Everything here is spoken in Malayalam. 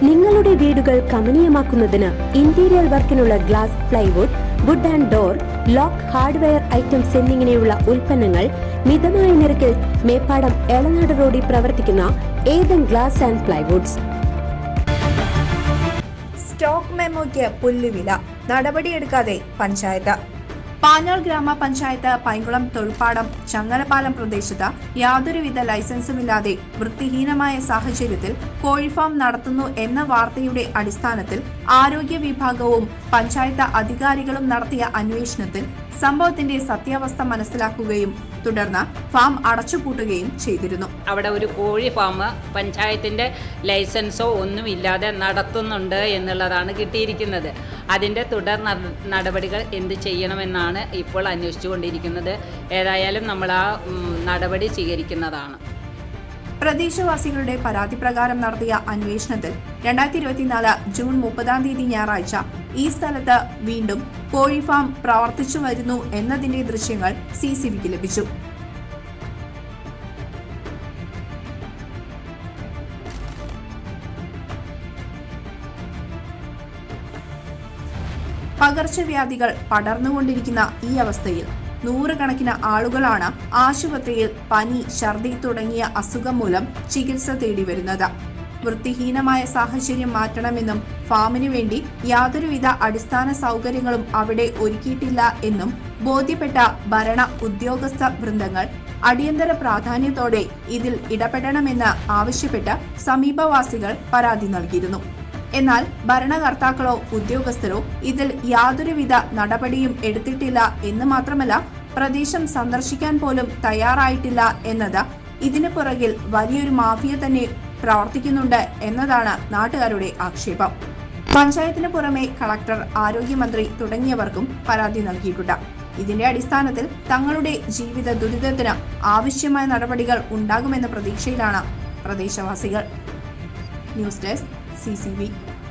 നിങ്ങളുടെ വീടുകൾ കമനീയമാക്കുന്നതിന് ഇന്റീരിയർ വർക്കിനുള്ള glass, plywood, wood and door, lock, hardware items എന്നിങ്ങനെയുള്ള ഉൽപ്പന്നങ്ങൾ മിതമായ നിരക്കിൽ മേപ്പാടം എളനാട് റോഡിൽ പ്രവർത്തിക്കുന്ന Ethan glass and plywoods. Stock മെമ്മോയ്ക്ക് പുല്ലുവില, നടപടിയെടുക്കാതെ പഞ്ചായത്ത്. പാഞ്ഞാൾ ഗ്രാമപഞ്ചായത്ത് പൈങ്കുളം തൊഴുപ്പാടം ചങ്ങലപാലം പ്രദേശത്ത് യാതൊരുവിധ ലൈസൻസുമില്ലാതെ വൃത്തിഹീനമായ സാഹചര്യത്തിൽ കോഴിഫാം നടത്തുന്നു എന്ന വാർത്തയുടെ അടിസ്ഥാനത്തിൽ ആരോഗ്യ വിഭാഗവും പഞ്ചായത്ത് അധികാരികളും നടത്തിയ അന്വേഷണത്തിൽ സംഭവത്തിന്റെ സത്യാവസ്ഥ മനസ്സിലാക്കുകയും തുടർന്ന് ഫാം അടച്ചുപൂട്ടുകയും ചെയ്തിരുന്നു. അവിടെ ഒരു കോഴി ഫാം പഞ്ചായത്തിന്റെ ലൈസൻസോ ഒന്നുമില്ലാതെ നടത്തുന്നുണ്ട് എന്നുള്ളതാണ് കിട്ടിയിരിക്കുന്നത്. അതിന്റെ തുടർ നടപടികൾ എന്ത് ചെയ്യണമെന്നാണ് ഇപ്പോൾ അന്വേഷിച്ചുകൊണ്ടിരിക്കുന്നത്. ഏതായാലും നമ്മൾ ആ നടപടി സ്വീകരിക്കുന്നതാണ്. പ്രദേശവാസികളുടെ പരാതി പ്രകാരം നടത്തിയ അന്വേഷണത്തിൽ 2024 ജൂൺ 30 ഞായറാഴ്ച ഈ സ്ഥലത്ത് വീണ്ടും കോഴി ഫാം പ്രവർത്തിച്ചു വരുന്നു എന്നതിന്റെ ദൃശ്യങ്ങൾ CCTVക്ക് ലഭിച്ചു. പകർച്ചവ്യാധികൾ പടർന്നുകൊണ്ടിരിക്കുന്ന ഈ അവസ്ഥയിൽ നൂറുകണക്കിന് ആളുകളാണ് ആശുപത്രിയിൽ പനി, ഛർദി തുടങ്ങിയ അസുഖം മൂലം ചികിത്സ തേടി വരുന്നത്. വൃത്തിഹീനമായ സാഹചര്യം മാറ്റണമെന്നും ഫാമിനു വേണ്ടി യാതൊരുവിധ അടിസ്ഥാന സൗകര്യങ്ങളും അവിടെ ഒരുക്കിയിട്ടില്ല എന്നും ബോധ്യപ്പെട്ട ഭരണ ഉദ്യോഗസ്ഥ വൃന്ദങ്ങൾ അടിയന്തര പ്രാധാന്യത്തോടെ ഇതിൽ ഇടപെടണമെന്ന് ആവശ്യപ്പെട്ട് സമീപവാസികൾ പരാതി നൽകിയിരുന്നു. എന്നാൽ ഭരണകർത്താക്കളോ ഉദ്യോഗസ്ഥരോ ഇതിൽ യാതൊരുവിധ നടപടിയും എടുത്തിട്ടില്ല എന്ന് മാത്രമല്ല പ്രദേശം സന്ദർശിക്കാൻ പോലും തയ്യാറായിട്ടില്ല എന്നത് ഇതിനു പുറകിൽ വലിയൊരു മാഫിയ തന്നെ പ്രവർത്തിക്കുന്നുണ്ട് എന്നതാണ് നാട്ടുകാരുടെ ആക്ഷേപം. പഞ്ചായത്തിന് പുറമെ കളക്ടർ, ആരോഗ്യമന്ത്രി തുടങ്ങിയവർക്കും പരാതി നൽകിയിട്ടുണ്ട്. ഇതിന്റെ അടിസ്ഥാനത്തിൽ തങ്ങളുടെ ജീവിത ദുരിതത്തിന് ആവശ്യമായ നടപടികൾ ഉണ്ടാകുമെന്ന പ്രതീക്ഷയിലാണ് പ്രദേശവാസികൾ. News desk CCTV.